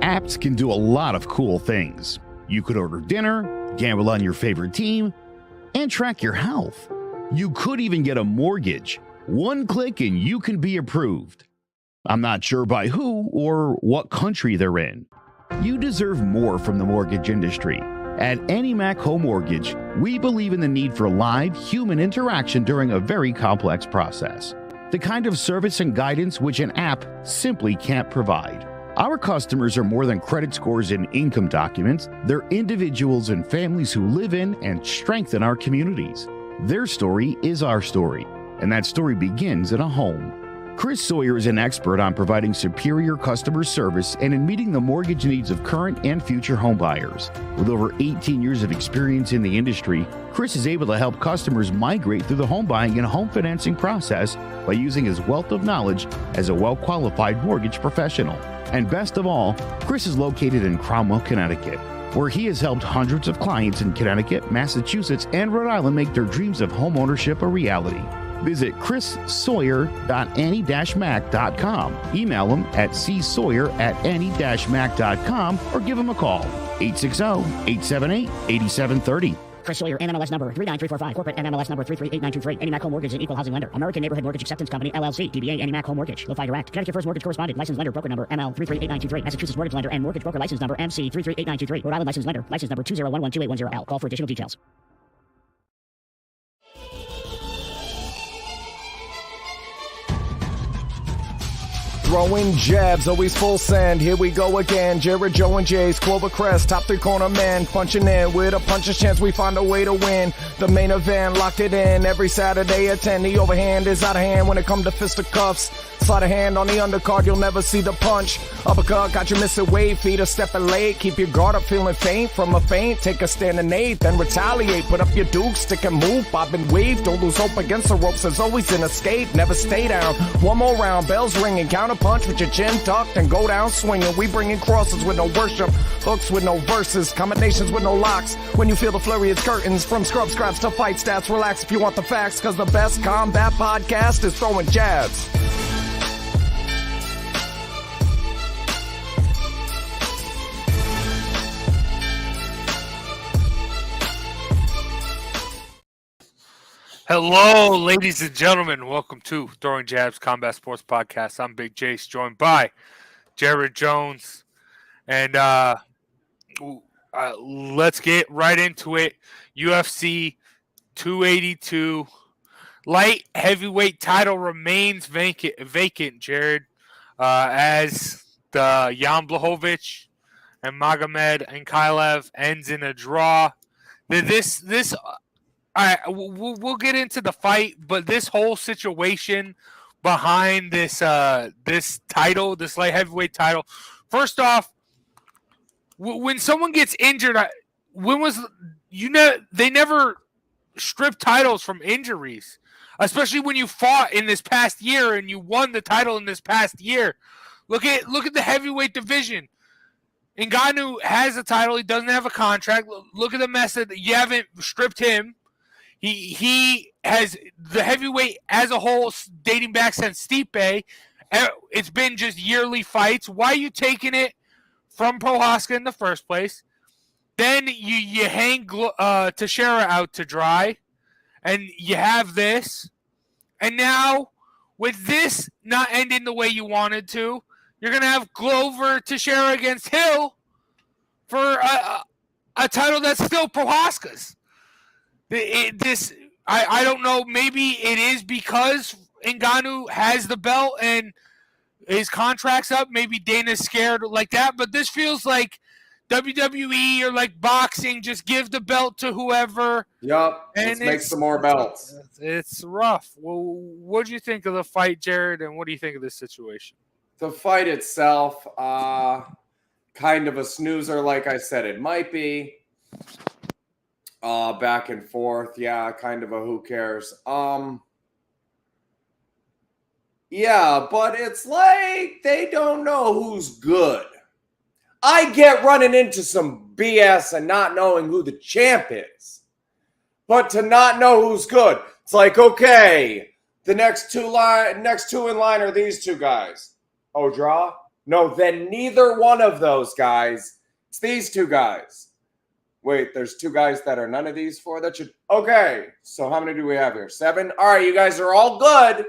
Apps can do a lot of cool things. You could order dinner, gamble on your favorite team, and track your health. You could even get a mortgage. One click and you can be approved. I'm not sure by who or what country they're in. You deserve more from the mortgage industry. At AnyMac Home Mortgage, we believe in the need for live human interaction during a very complex process. The kind of service and guidance which an app simply can't provide. Our customers are more than credit scores and income documents. They're individuals and families who live in and strengthen our communities. Their story is our story, and that story begins in a home. Chris Sawyer is an expert on providing superior customer service and in meeting the mortgage needs of current and future homebuyers. With over 18 years of experience in the industry, Chris is able to help customers migrate through the home buying and home financing process by using his wealth of knowledge as a well-qualified mortgage professional. And best of all, Chris is located in Cromwell, Connecticut, where he has helped hundreds of clients in Connecticut, Massachusetts, and Rhode Island make their dreams of homeownership a reality. Visit chrissawyer.any-mac.com. Email him at csawyer@any-mac.com or give him a call, 860-878-8730. Chris Sawyer, NMLS number 39345, corporate NMLS number 338923. AnyMac Home Mortgage is an equal housing lender. American Neighborhood Mortgage Acceptance Company, LLC. DBA AnyMac Home Mortgage. Lo-Fi Direct. Connecticut First Mortgage Correspondent. License lender. Broker number ML 338923. Massachusetts Mortgage Lender and Mortgage Broker License number MC 338923. Rhode Island License Lender. License number 201128110L. Call for additional details. Throwing jabs, always full send. Here we go again. Jared, Joe, and Jay's Clover Crest, top three corner man, punching in with a puncher's chance. We find a way to win. The main event locked it in every Saturday at 10. The overhand is out of hand when it comes to fisticuffs. Slide a hand on the undercard, you'll never see the punch. Uppercut, got you missing weight, feet are stepping late. Keep your guard up, feeling faint from a feint. Take a stand and eight, then retaliate. Put up your duke, stick and move, bob and weave. Don't lose hope against the ropes, there's always an escape. Never stay down. One more round, bells ringing, counter punch with your chin tucked and go down swinging. We bringing crosses with no worship, hooks with no verses, combinations with no locks. When you feel the flurry, it's curtains. From scrub scraps to fight stats, relax if you want the facts, cause the best combat podcast is throwing jabs. Hello, ladies and gentlemen. Welcome to Throwing Jabs Combat Sports Podcast. I'm Big Jace, joined by Jared Jones. And let's get right into it. UFC 282 light heavyweight title remains vacant, Jared, as the Jan Blachowicz and Magomed Ankalaev ends in a draw. We'll get into the fight, but this whole situation behind this title, this light heavyweight title. First off, when someone gets injured, they never strip titles from injuries, especially when you fought in this past year and you won the title in this past year. Look at the heavyweight division. Ngannou has a title; he doesn't have a contract. Look at the mess that you haven't stripped him. He has the heavyweight as a whole dating back since Stipe. It's been just yearly fights. Why are you taking it from Prohaska in the first place? Then you hang Teixeira out to dry, and you have this. And now, with this not ending the way you wanted to, you're going to have Glover Teixeira against Hill for a title that's still Prohaska's. I don't know. Maybe it is because Ngannou has the belt and his contract's up. Maybe Dana's scared like that. But this feels like WWE or like boxing. Just give the belt to whoever. Yup. Let's make some more belts. It's rough. Well, what do you think of the fight, Jared? And what do you think of this situation? The fight itself, kind of a snoozer, like I said, it might be. Back and forth. Yeah, kind of a who cares. Yeah, but it's like they don't know who's good. I get running into some BS and not knowing who the champ is. But to not know who's good, it's like, okay, the next two in line are these two guys. Oh, draw? No, then neither one of those guys. It's these two guys. Wait, there's two guys that are none of these four that should. Okay, so how many do we have here? 7. All right, you guys are all good.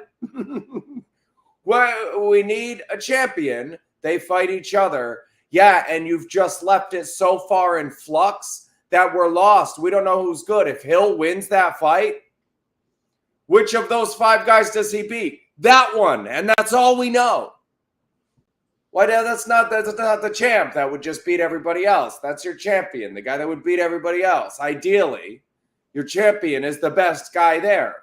Well, we need a champion. They fight each other. Yeah, and you've just left it so far in flux that we're lost. We don't know who's good. If Hill wins that fight, which of those 5 guys does he beat? That one, and that's all we know. Why? That's not the champ that would just beat everybody else. That's your champion, the guy that would beat everybody else. Ideally, your champion is the best guy there.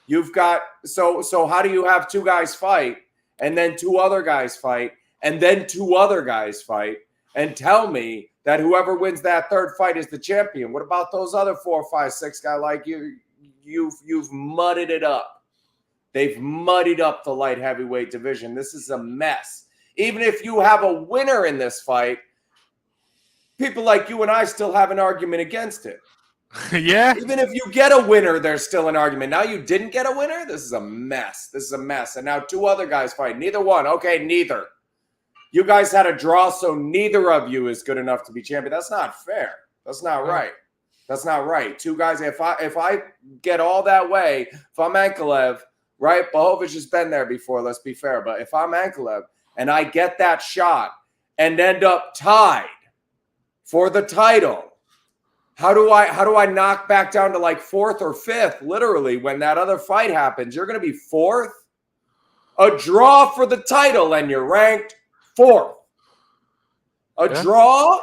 You've got so how do you have 2 guys fight and then 2 other guys fight and then 2 other guys fight and tell me that whoever wins that 3rd fight is the champion? What about those other 4, 5, 6 guys like you? You've mudded it up. They've muddied up the light heavyweight division. This is a mess. Even if you have a winner in this fight, people like you and I still have an argument against it. Yeah. Even if you get a winner, there's still an argument. Now you didn't get a winner? This is a mess. This is a mess. And now 2 other guys fight. Neither one. Okay, neither. You guys had a draw, so neither of you is good enough to be champion. That's not fair. That's not right. That's not right. 2 guys, if I get all that way, if I'm Ankalaev, right? Blachowicz has been there before, let's be fair. But if I'm Ankalaev and I get that shot and end up tied for the title, how do I knock back down to like 4th or 5th, literally, when that other fight happens? You're going to be 4th? A draw for the title and you're ranked 4th. A draw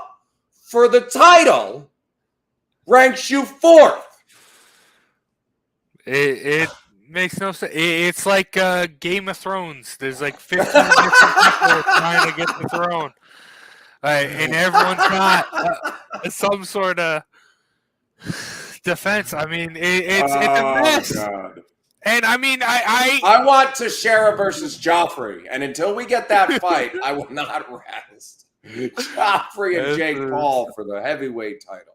for the title ranks you 4th. It makes no sense. It's like Game of Thrones. There's like 15 different people trying to get the throne. And everyone's got some sort of defense. I mean, it's a mess. God. And I mean, I want Teixeira versus Joffrey, and until we get that fight, I will not rest. Joffrey and Jake Paul for the heavyweight title.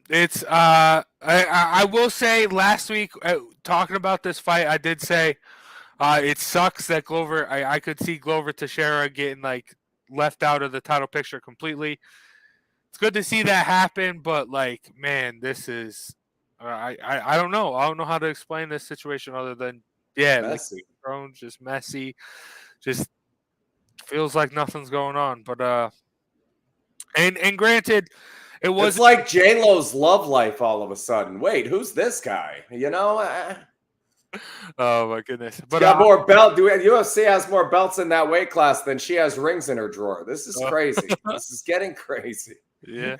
It's I will say last week talking about this fight, I did say it sucks that Glover. I could see Glover Teixeira getting like left out of the title picture completely. It's good to see that happen, but like, man, this is I don't know. I don't know how to explain this situation other than Messy. Like Thrones, just messy, just feels like nothing's going on. But and granted, it was like J-Lo's love life all of a sudden. Wait, who's this guy? You know? Oh my goodness! But more belt. UFC has more belts in that weight class than she has rings in her drawer. This is crazy. This is getting crazy. Yeah.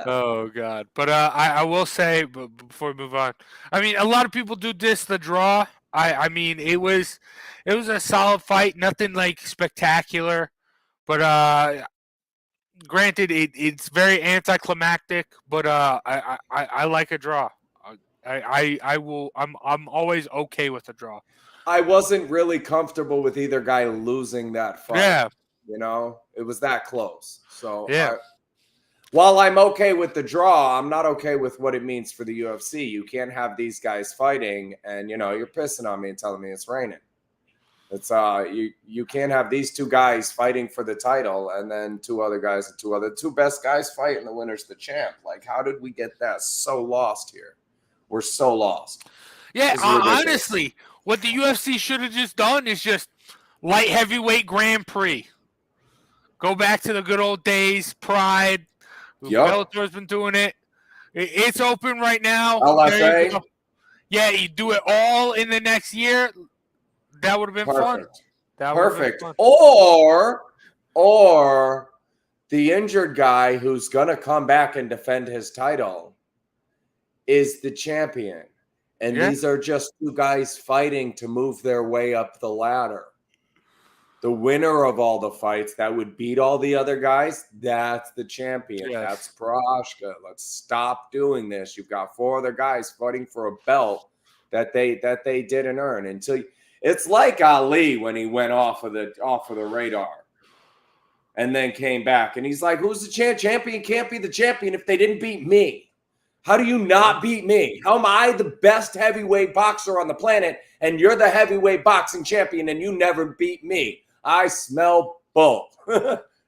Oh God. But I will say, before we move on, I mean, a lot of people do diss the draw. I mean, it was a solid fight. Nothing like spectacular, but granted, it's very anticlimactic. But I like a draw. I'm always okay with a draw. I wasn't really comfortable with either guy losing that fight. Yeah. You know, it was that close. So yeah. While I'm okay with the draw, I'm not okay with what it means for the UFC. You can't have these guys fighting and, you know, you're pissing on me and telling me it's raining. It's you can't have these 2 guys fighting for the title and then 2 other guys and 2 best guys fight and the winner's the champ. Like, how did we get that so lost here? We're so lost. Yeah, honestly, what the UFC should have just done is just light heavyweight Grand Prix. Go back to the good old days, Pride. Yep. Bellator's been doing it. It's open right now. LFA. Yeah, you do it all in the next year. That would have been fun. Perfect. Or the injured guy who's going to come back and defend his title is the champion. And these are just 2 guys fighting to move their way up the ladder. The winner of all the fights that would beat all the other guys, that's the champion. Yes. That's Prochazka. Let's stop doing this. You've got 4 other guys fighting for a belt that they didn't earn. Until it's like Ali when he went off of the radar and then came back. And he's like, who's the champion? Can't be the champion if they didn't beat me. How do you not beat me? How am I the best heavyweight boxer on the planet and you're the heavyweight boxing champion and you never beat me? I smell Bull.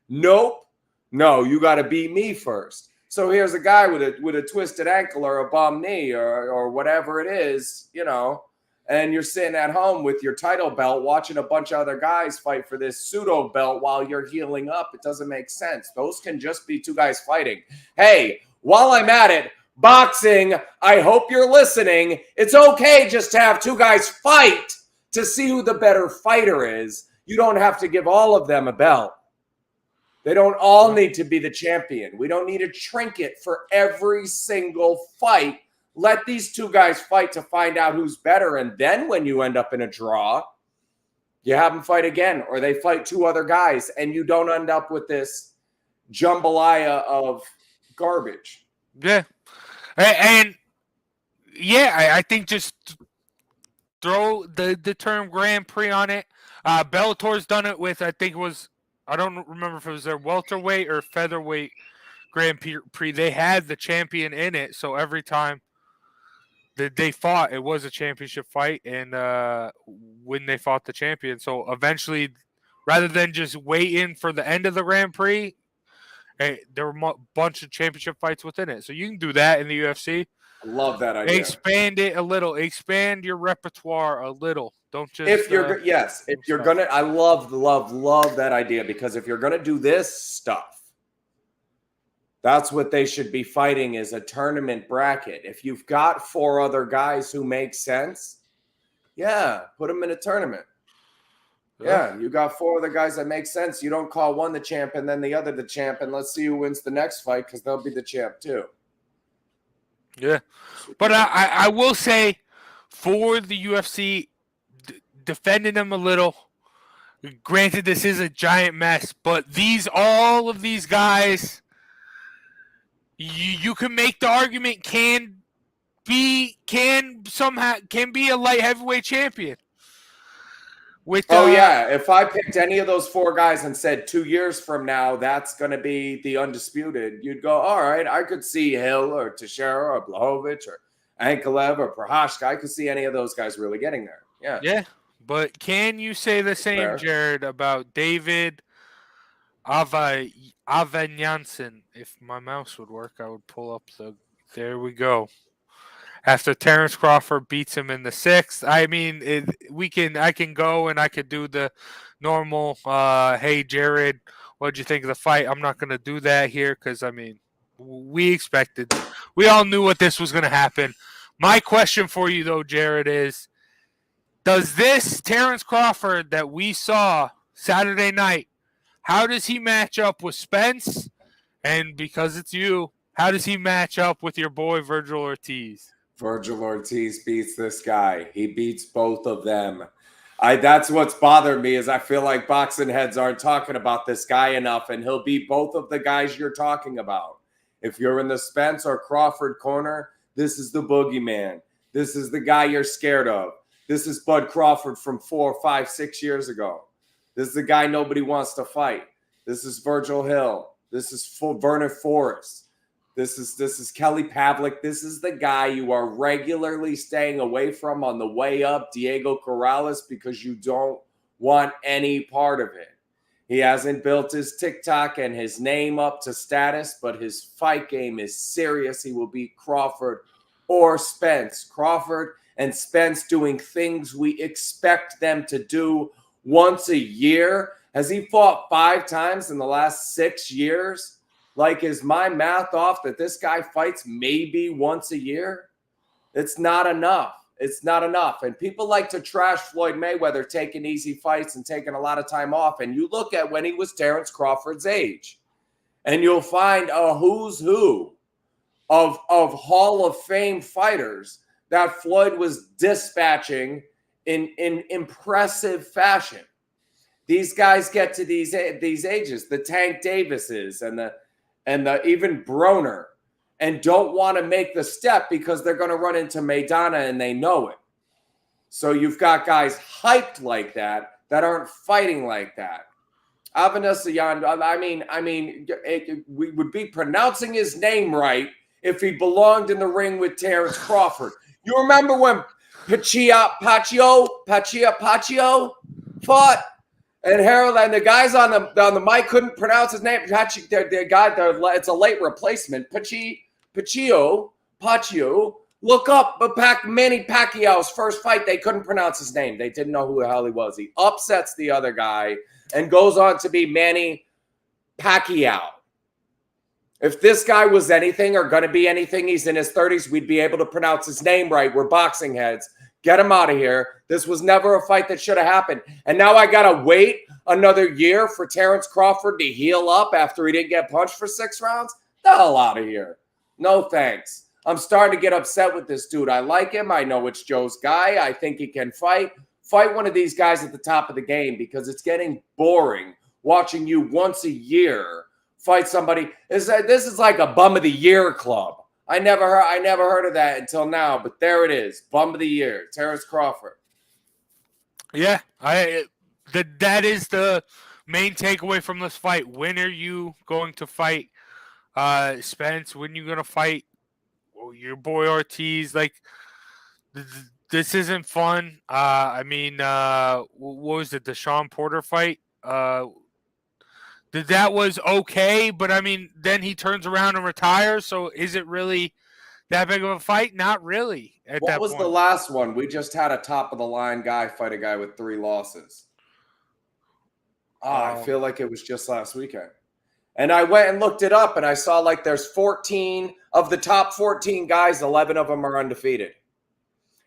Nope. No, you got to beat me first. So here's a guy with a twisted ankle or a bum knee or whatever it is, you know, and you're sitting at home with your title belt watching a bunch of other guys fight for this pseudo belt while you're healing up. It doesn't make sense. Those can just be two guys fighting. Hey, while I'm at it, boxing, I hope you're listening. It's okay just to have two guys fight to see who the better fighter is. You don't have to give all of them a belt. They don't all need to be the champion. We don't need a trinket for every single fight. Let these two guys fight to find out who's better. And then when you end up in a draw, you have them fight again, or they fight two other guys, and you don't end up with this jambalaya of garbage. Yeah. And yeah, I think just throw the term Grand Prix on it. Bellator's done it with, I think it was, I don't remember if it was their welterweight or featherweight Grand Prix. They had the champion in it, so every time that they fought, it was a championship fight, and when they fought the champion. So eventually, rather than just waiting for the end of the Grand Prix, there were a bunch of championship fights within it. So you can do that in the UFC. I love that idea. Expand it a little. Expand your repertoire a little. Don't just if you're gonna, I love that idea, because if you're gonna do this stuff, that's what they should be fighting, is a tournament bracket. If you've got four other guys who make sense, yeah, put them in a tournament. Yeah, you got four other guys that make sense. You don't call one the champ and then the other the champ, and let's see who wins the next fight, because they'll be the champ too. Yeah, but I will say, for the UFC, defending them a little. Granted, this is a giant mess, but all of these guys, you can make the argument can be a light heavyweight champion. If I picked any of those four guys and said 2 years from now that's going to be the undisputed, you'd go, all right, I could see Hill or Teixeira or Blachowicz or Ankalaev or Prochazka. I could see any of those guys really getting there. Yeah. Yeah. But can you say the same, Fair. Jared, about David Avanyanson? If my mouse would work, I would pull up there we go. After Terrence Crawford beats him in the 6th. I mean, I can go and I could do the normal, hey, Jared, what'd you think of the fight? I'm not going to do that here because, I mean, we all knew what this was going to happen. My question for you, though, Jared, is, does this Terrence Crawford that we saw Saturday night, how does he match up with Spence? And because it's you, how does he match up with your boy Virgil Ortiz? Virgil Ortiz beats this guy. He beats both of them. That's what's bothered me, is I feel like boxing heads aren't talking about this guy enough, and he'll beat both of the guys you're talking about. If you're in the Spence or Crawford corner, this is the boogeyman. This is the guy you're scared of. This is Bud Crawford from 4, 5, 6 years ago. This is the guy nobody wants to fight. This is Virgil Hill. This is Vernon Forrest. This is Kelly Pavlik. This is the guy you are regularly staying away from on the way up, Diego Corrales, because you don't want any part of it. He hasn't built his TikTok and his name up to status, but his fight game is serious. He will beat Crawford or Spence. Crawford and Spence doing things we expect them to do once a year. Has he fought 5 times in the last 6 years? Like, is my math off that this guy fights maybe once a year? It's not enough. It's not enough. And people like to trash Floyd Mayweather taking easy fights and taking a lot of time off. And you look at when he was Terrence Crawford's age, and you'll find a who's who of Hall of Fame fighters that Floyd was dispatching in impressive fashion. These guys get to these ages, the Tank Davises and the even Broner, and don't want to make the step because they're going to run into Maidana and they know it. So you've got guys hyped like that aren't fighting like that. Avanesian, I mean, we would be pronouncing his name right if he belonged in the ring with Terrence Crawford. You remember when Pacio fought, And Harold and the guys on the mic couldn't pronounce his name. It's a late replacement. Pacquiao. Look up Manny Pacquiao's first fight. They couldn't pronounce his name. They didn't know who the hell he was. He upsets the other guy and goes on to be Manny Pacquiao. If this guy was anything or going to be anything, he's in his 30s, we'd be able to pronounce his name right. We're boxing heads. Get him out of here. This was never a fight that should have happened. And now I got to wait another year for Terrence Crawford to heal up after he didn't get punched for 6 rounds? The hell out of here. No thanks. I'm starting to get upset with this dude. I like him. I know it's Joe's guy. I think he can fight. Fight one of these guys at the top of the game because it's getting boring watching you once a year fight somebody. This is like a bum of the year club. I never heard of that until now, but there it is. Bum of the year, Terrence Crawford. Yeah, that is the main takeaway from this fight. When are you going to fight Spence? When are you going to fight your boy Ortiz? Like, this isn't fun. What was it? The Sean Porter fight? That was okay, but I mean, then he turns around and retires. So is it really that big of a fight? Not really. What was the last one? We just had a top of the line guy fight a guy with 3 losses. I feel like it was just last weekend. And I went and looked it up, and I saw like there's 14 of the top 14 guys, 11 of them are undefeated.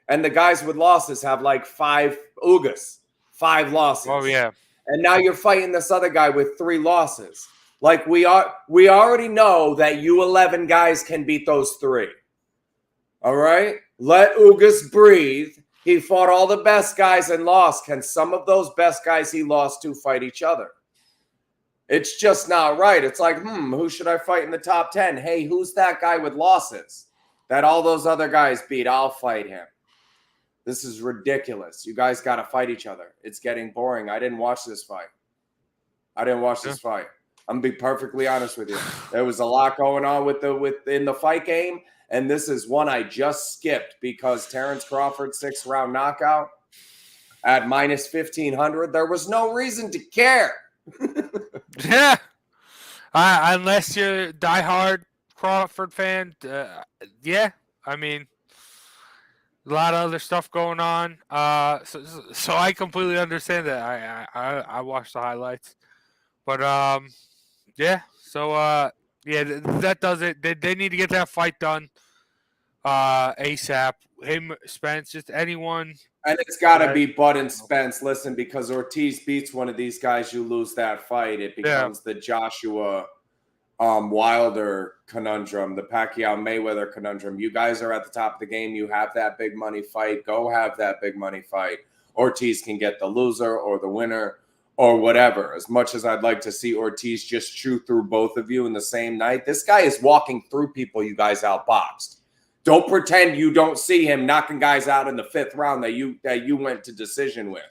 And the guys with losses have like 5 losses. Oh, yeah. And now you're fighting this other guy with 3 losses. Like we already know that you 11 guys can beat those 3. All right? Let Ugas breathe. He fought all the best guys and lost. Can some of those best guys he lost to fight each other? It's just not right. It's like, who should I fight in the top 10? Hey, who's that guy with losses that all those other guys beat? I'll fight him. This is ridiculous. You guys got to fight each other. It's getting boring. I didn't watch this fight. I'm going to be perfectly honest with you. There was a lot going on in the fight game, and this is one I just skipped because Terrence Crawford 6-round knockout at minus 1,500. There was no reason to care. Yeah. Unless you're a diehard Crawford fan. Yeah. I mean, a lot of other stuff going on. So I completely understand that. I watched the highlights. But, yeah. So, that does it. They need to get that fight done ASAP. Him, Spence, just anyone. And it's got to be Bud and Spence. Listen, because Ortiz beats one of these guys, you lose that fight. It becomes the Joshua Wilder conundrum, the Pacquiao-Mayweather conundrum. You guys are at the top of the game. You have that big money fight. Go have that big money fight. Ortiz can get the loser or the winner or whatever. As much as I'd like to see Ortiz just chew through both of you in the same night, this guy is walking through people you guys outboxed. Don't pretend you don't see him knocking guys out in the 5th round that you went to decision with.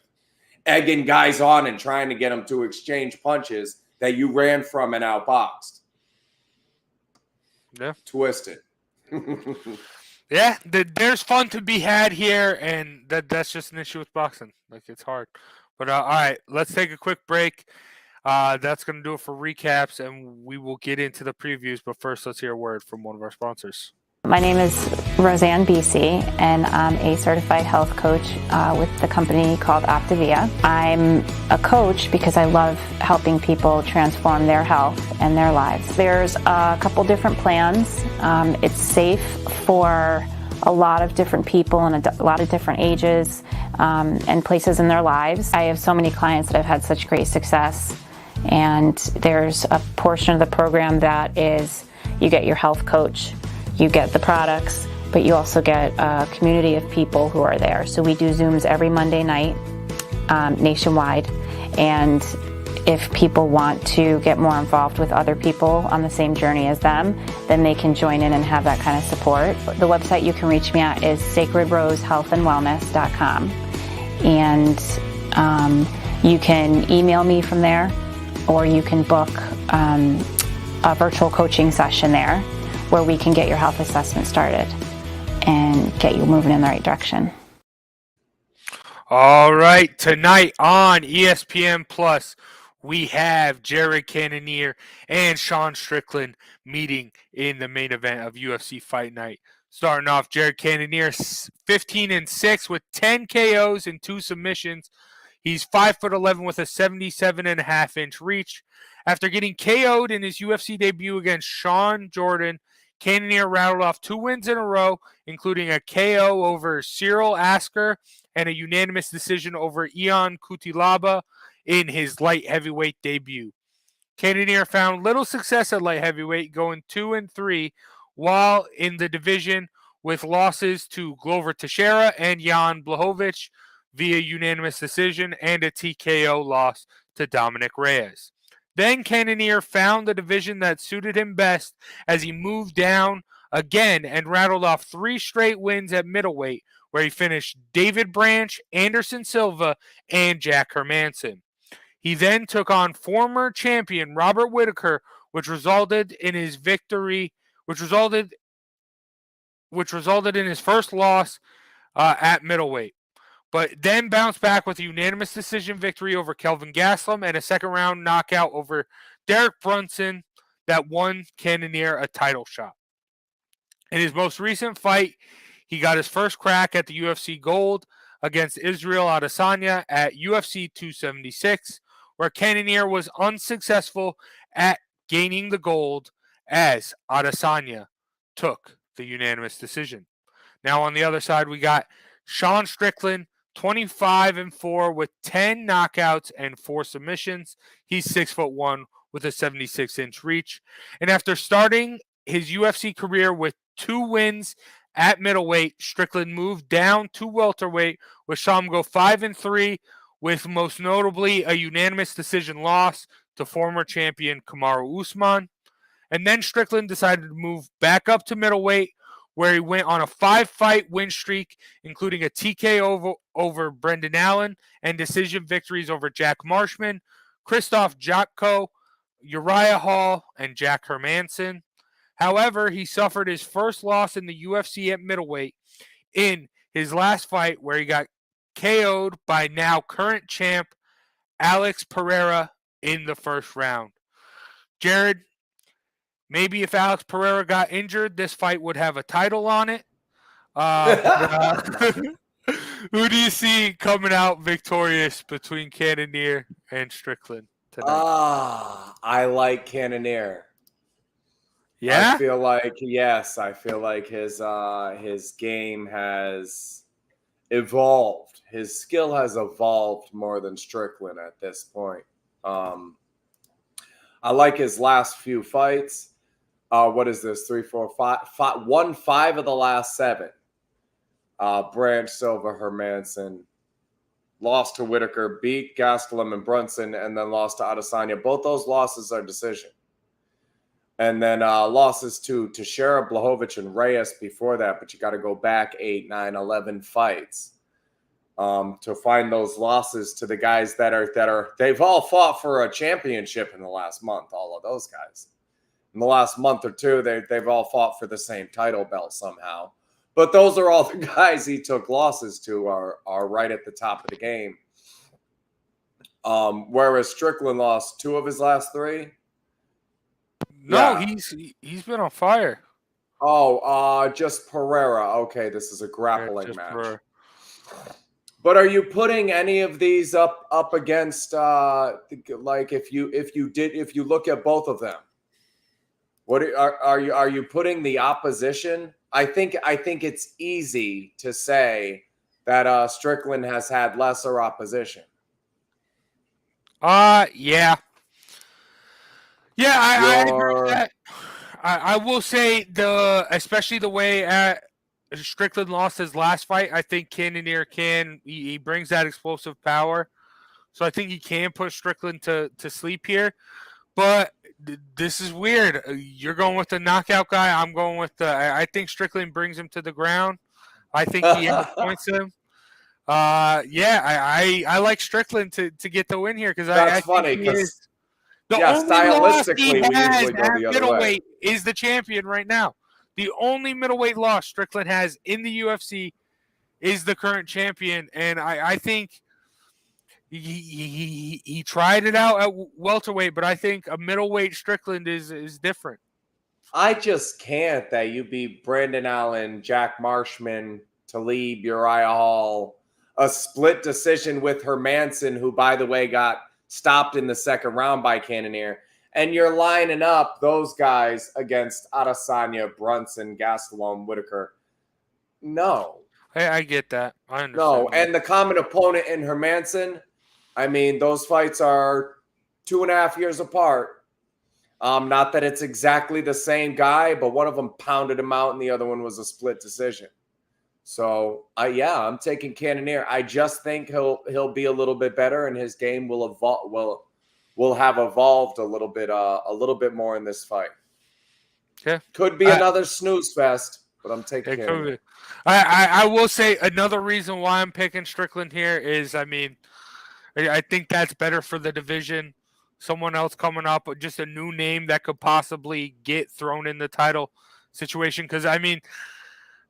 Egging guys on and trying to get them to exchange punches that you ran from and outboxed. Yeah. Twisted. Yeah, there's fun to be had here, and that's just an issue with boxing. Like, it's hard. But, all right, let's take a quick break. That's going to do it for recaps, and we will get into the previews. But first, let's hear a word from one of our sponsors. My name is Roseanne BC, and I'm a certified health coach with the company called Optavia. I'm a coach because I love helping people transform their health and their lives. There's a couple different plans. It's safe for a lot of different people and a lot of different ages and places in their lives. I have so many clients that have had such great success, and there's a portion of the program that is you get your health coach. You get the products, but you also get a community of people who are there. So we do Zooms every Monday night nationwide. And if people want to get more involved with other people on the same journey as them, then they can join in and have that kind of support. The website you can reach me at is sacredrosehealthandwellness.com. And you can email me from there, or you can book a virtual coaching session there, where we can get your health assessment started and get you moving in the right direction. All right, tonight on ESPN Plus, we have Jared Cannonier and Sean Strickland meeting in the main event of UFC Fight Night. Starting off, Jared Cannonier 15-6 with 10 KOs and 2 submissions. He's 5'11" with a 77.5-inch reach. After getting KO'd in his UFC debut against Sean Jordan, Cannonier rattled off 2 wins in a row, including a KO over Cyril Asker and a unanimous decision over Ion Cutelaba in his light heavyweight debut. Cannonier found little success at light heavyweight, going 2-3, while in the division with losses to Glover Teixeira and Jan Blachowicz via unanimous decision and a TKO loss to Dominic Reyes. Then Cannonier found the division that suited him best as he moved down again and rattled off 3 straight wins at middleweight, where he finished David Branch, Anderson Silva, and Jack Hermanson. He then took on former champion Robert Whittaker, which resulted in his victory, which resulted in his first loss at middleweight. But then bounced back with a unanimous decision victory over Kelvin Gastelum and a second-round knockout over Derek Brunson that won Cannonier a title shot. In his most recent fight, he got his first crack at the UFC Gold against Israel Adesanya at UFC 276, where Cannonier was unsuccessful at gaining the gold as Adesanya took the unanimous decision. Now on the other side, we got Sean Strickland, 25-4 with 10 knockouts and 4 submissions. He's 6'1" with a 76-inch reach. And after starting his UFC career with 2 wins at middleweight, Strickland moved down to welterweight, which saw him go 5-3, with most notably a unanimous decision loss to former champion Kamaru Usman. And then Strickland decided to move back up to middleweight, where he went on a 5-fight win streak, including a TKO over Brendan Allen and decision victories over Jack Marshman, Christoph Jotko, Uriah Hall, and Jack Hermanson. However, he suffered his first loss in the UFC at middleweight in his last fight, where he got KO'd by now current champ Alex Pereira in the first round. Jared, maybe if Alex Pereira got injured, this fight would have a title on it. Who do you see coming out victorious between Cannonier and Strickland tonight? I like Cannonier. Yeah? I feel like his game has evolved. His skill has evolved more than Strickland at this point. I like his last few fights. What is this? 3, 4, 5, won 5 of the last 7. Branch, Silva, Hermanson, lost to Whittaker, beat Gastelum and Brunson, and then lost to Adesanya. Both those losses are decision. And then losses to Teixeira, Blachowicz, and Reyes before that. But you got to go back 8, 9, 11 fights to find those losses to the guys that are they've all fought for a championship in the last month. All of those guys. In the last month or two, they've all fought for the same title belt somehow. But those are all the guys he took losses to are right at the top of the game. Whereas Strickland lost 2 of his last 3. No, Yeah. he's been on fire. Just Pereira. Okay, this is a grappling match. Pereira. But are you putting any of these up against like if you look at both of them? What are you putting the opposition? I think it's easy to say that Strickland has had lesser opposition. Yeah. Yeah, I agree with that. I will say especially the way Strickland lost his last fight, I think Cannonier he brings that explosive power. So I think he can put Strickland to sleep here. But this is weird. You're going with the knockout guy. I'm going with I think Strickland brings him to the ground. I think he outpoints him. I like Strickland to get the win here because that's funny because stylistically we usually go the other middleweight is the champion right now. The only middleweight loss Strickland has in the UFC is the current champion, and I think he tried it out at welterweight, but I think a middleweight Strickland is different. I just can't that you beat Brandon Allen, Jack Marshman, Talib, Uriah Hall, a split decision with Hermanson, who, by the way, got stopped in the second round by Cannonier, and you're lining up those guys against Adesanya, Brunson, Gastelum, Whitaker. No. I get that. I understand. No, that. and the common opponent in Hermanson, I mean, those fights are 2.5 years apart. Not that it's exactly the same guy, but one of them pounded him out and the other one was a split decision. So, I'm taking Cannonier. I just think he'll be a little bit better and his game will evolve. Will have evolved a little bit more in this fight. Okay, could be another snooze fest, but I'm taking Cannonier. I will say another reason why I'm picking Strickland here is, I mean, I think that's better for the division. Someone else coming up, just a new name that could possibly get thrown in the title situation. Because, I mean,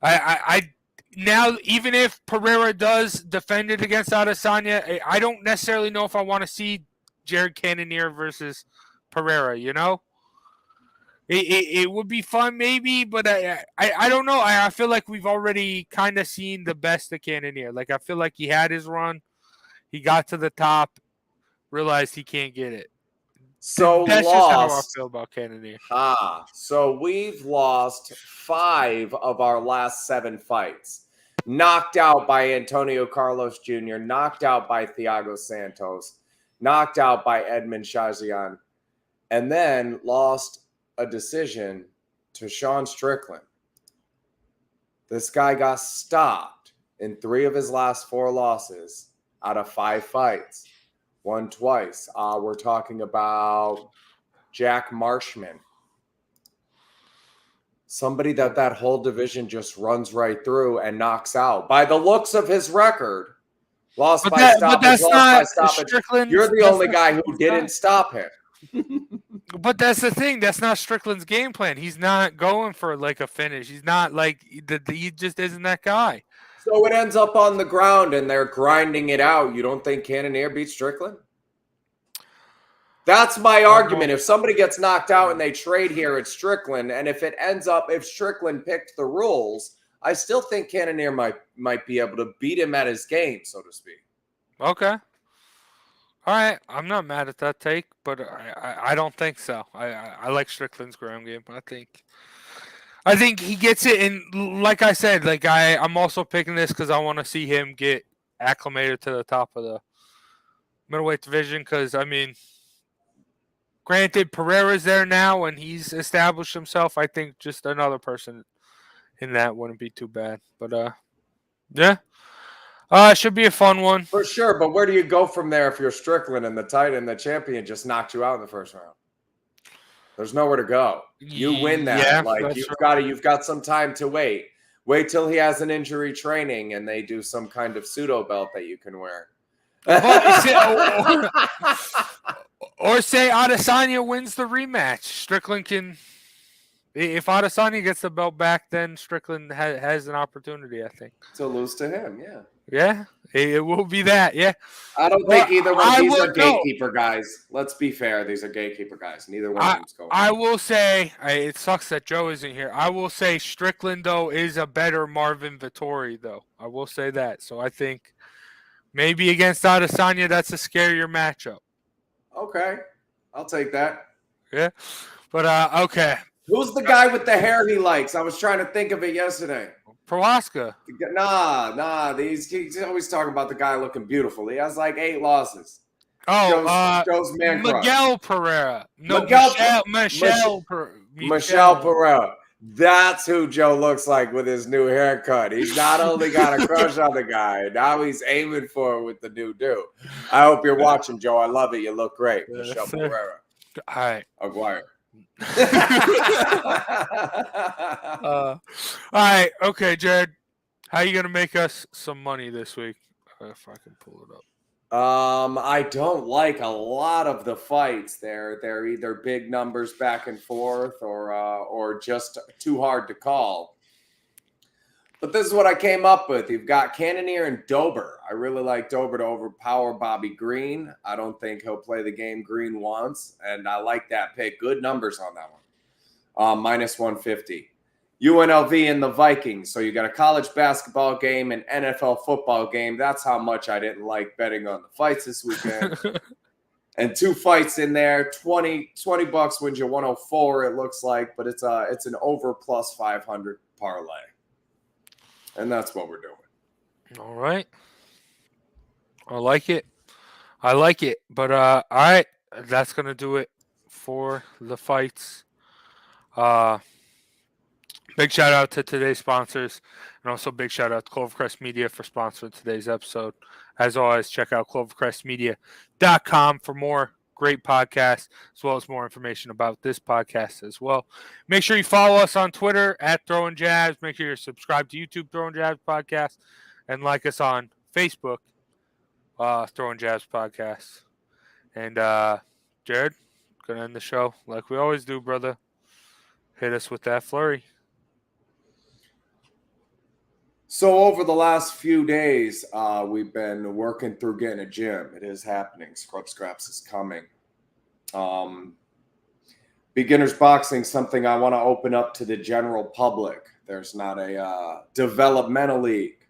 I now, even if Pereira does defend it against Adesanya, I don't necessarily know if I want to see Jared Cannonier versus Pereira, you know? It would be fun maybe, but I don't know. I feel like we've already kind of seen the best of Cannonier. Like, I feel like he had his run. He got to the top, realized he can't get it. So that's lost. Just how I feel about Cannonier. So we've lost 5 of our last 7 fights. Knocked out by Antonio Carlos Jr., knocked out by Thiago Santos, knocked out by Edmund Shazian, and then lost a decision to Sean Strickland. This guy got stopped in 3 of his last 4 losses out of 5 fights. Won twice. We're talking about Jack Marshman. Somebody that whole division just runs right through and knocks out. By the looks of his record, lost by stoppage. You're the only guy who didn't stop him. But that's the thing. That's not Strickland's game plan. He's not going for like a finish. He's not like he just isn't that guy. So it ends up on the ground and they're grinding it out. You don't think Cannonier beats Strickland? That's my argument. If somebody gets knocked out and they trade here, it's Strickland. And if it ends up, if Strickland picked the rules, I still think Cannonier might be able to beat him at his game, so to speak. Okay. All right. I'm not mad at that take, but I don't think so. I like Strickland's ground game. I think he gets it. And like I said, like I'm also picking this because I want to see him get acclimated to the top of the middleweight division. Because, I mean, granted, Pereira's there now and he's established himself. I think just another person in that wouldn't be too bad. But, yeah. It should be a fun one. For sure. But where do you go from there if you're Strickland and the champion just knocked you out in the first round? There's nowhere to go. You win that. Yeah, you've got some time to wait. Wait till he has an injury training and they do some kind of pseudo belt that you can wear. Or say Adesanya wins the rematch. Strickland can, if Adesanya gets the belt back, then Strickland has an opportunity, I think. To lose to him, yeah. Yeah, it will be that, yeah. I don't think either one of these are gatekeeper guys. Let's be fair. These are gatekeeper guys. Neither one of them's going. I will say, it sucks that Joe isn't here. I will say Strickland, though, is a better Marvin Vettori, though. I will say that. So I think maybe against Adesanya, that's a scarier matchup. Okay. I'll take that. Yeah. But, okay. Who's the guy with the hair he likes? I was trying to think of it yesterday. Prohaska. Nah. He's always talking about the guy looking beautiful. He has like 8 losses. Joe's man Miguel crush. Pereira. No, Michelle Pereira. That's who Joe looks like with his new haircut. He's not only got a crush on the guy, now he's aiming for it with the new dude. I hope you're watching, Joe. I love it. You look great. Michelle Pereira. All right. Aguirre. All right, okay, Jared, how you gonna make us some money this week? If I can pull it up. I don't like a lot of the fights. They're either big numbers back and forth or just too hard to call. But this is what I came up with. You've got Cannonier and Dober. I really like Dober to overpower Bobby Green. I don't think he'll play the game Green wants, and I like that pick. Good numbers on that one. Minus 150. UNLV and the Vikings. So you got a college basketball game and NFL football game. That's how much I didn't like betting on the fights this weekend. And 2 fights in there. $20 wins you 104, it looks like, but it's an over plus 500 parlay. And that's what we're doing. All right. I like it. But all right, that's gonna do it for the fights. Big shout out to today's sponsors, and also big shout out to Clovercrest Media for sponsoring today's episode. As always, check out clovercrestmedia.com for more great podcasts, as well as more information about this podcast as well. Make sure you follow us on Twitter at Throwing Jabs. Make sure you're subscribed to YouTube Throwing Jabs Podcast, and like us on Facebook, Throwing Jabs Podcast. And Jared, gonna end the show like we always do, brother. Hit us with that flurry. So over the last few days, we've been working through getting a gym. It is happening. Scrub Scraps is coming. Beginners boxing, something I want to open up to the general public. There's not a developmental league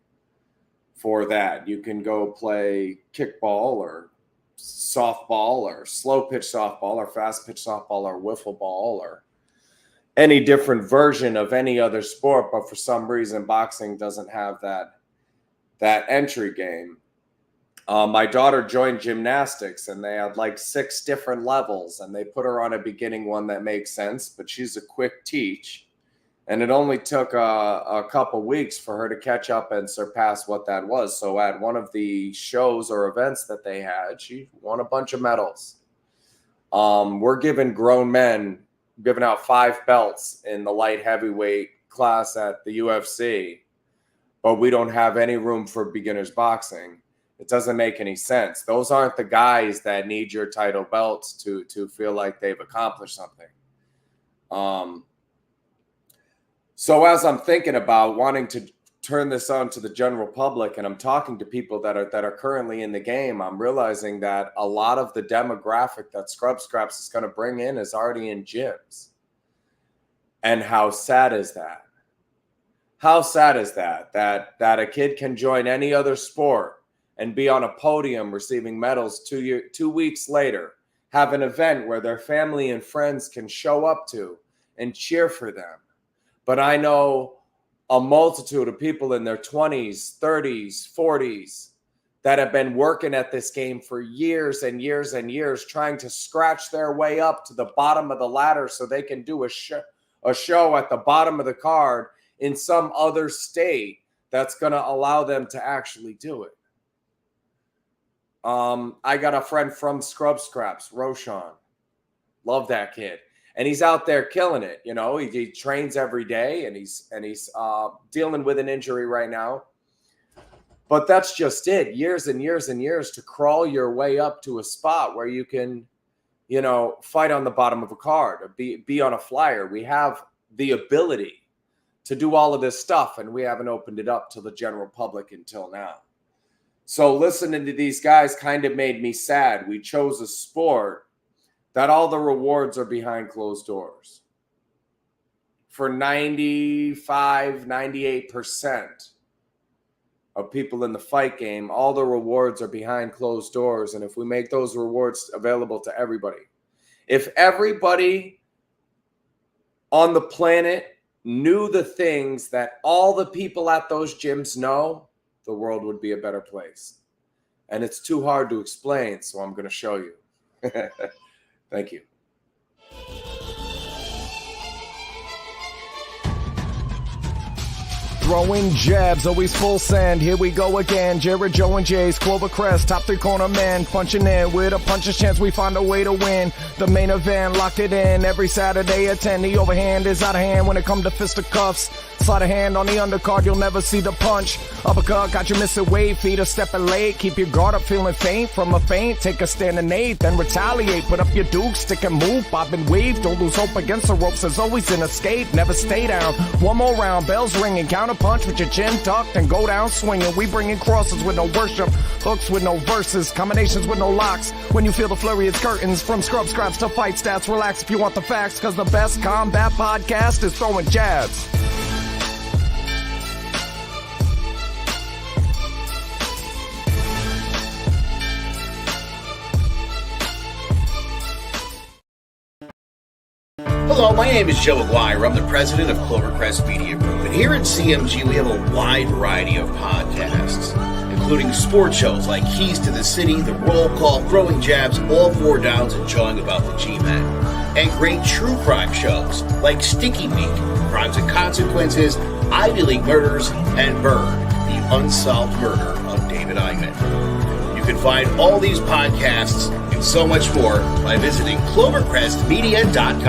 for that. You can go play kickball or softball or slow pitch softball or fast pitch softball or wiffle ball or any different version of any other sport, but for some reason boxing doesn't have that entry game. My daughter joined gymnastics, and they had like 6 different levels, and they put her on a beginning one that makes sense, but she's a quick teach, and it only took a couple weeks for her to catch up and surpass what that was. So at one of the shows or events that they had, she won a bunch of medals. We're giving grown men, giving out 5 belts in the light heavyweight class at the UFC, but we don't have any room for beginners boxing. It doesn't make any sense. Those aren't the guys that need your title belts to feel like they've accomplished something. So as I'm thinking about wanting to turn this on to the general public, and I'm talking to people that are currently in the game, I'm realizing that a lot of the demographic that Scrub Scraps is going to bring in is already in gyms. And how sad is that? How sad is that a kid can join any other sport and be on a podium receiving medals 2 weeks later, have an event where their family and friends can show up to and cheer for them. But I know a multitude of people in their 20s, 30s, 40s that have been working at this game for years and years and years, trying to scratch their way up to the bottom of the ladder so they can do a show at the bottom of the card in some other state that's going to allow them to actually do it. I got a friend from Scrub Scraps, Roshan. Love that kid. And he's out there killing it. You know, he trains every day, and he's dealing with an injury right now. But that's just it. Years and years and years to crawl your way up to a spot where you can, you know, fight on the bottom of a card or be on a flyer. We have the ability to do all of this stuff, and we haven't opened it up to the general public until now. So listening to these guys kind of made me sad. We chose a sport that all the rewards are behind closed doors. For 95, 98% of people in the fight game, all the rewards are behind closed doors. And if we make those rewards available to everybody, if everybody on the planet knew the things that all the people at those gyms know, the world would be a better place. And it's too hard to explain, so I'm going to show you. Thank you. Throwing jabs, always full send. Here we go again. Jared, Joe, and Jay's Clovercrest, top 3 corner man. Punching in with a puncher's chance, we find a way to win. The main event, lock it in. Every Saturday at 10, the overhand is out of hand when it comes to fisticuffs. Slide a hand on the undercard, you'll never see the punch. Uppercut, got you missing weight, feet are stepping late. Keep your guard up, feeling faint from a feint. Take a stand and eight, then retaliate. Put up your duke, stick and move, bob and weave. Don't lose hope against the ropes, there's always an escape. Never stay down. One more round, bells ringing. Counter punch with your chin tucked and go down swinging. We bring in crosses with no worship, hooks with no verses, combinations with no locks. When you feel the flurry, it's curtains. From scrub scraps to fight stats, relax if you want the facts, cause the best combat podcast is throwing jabs. Hello, my name is Joe Aguirre. I'm the president of Clovercrest Media Group. And here at CMG, we have a wide variety of podcasts, including sports shows like Keys to the City, The Roll Call, Throwing Jabs, All Four Downs, and Jawing About the G-Men. And great true crime shows like Sticky Meat, Crimes and Consequences, Ivy League Murders, and Bird, the unsolved murder of David Eichmann. You can find all these podcasts and so much more by visiting clovercrestmedia.com.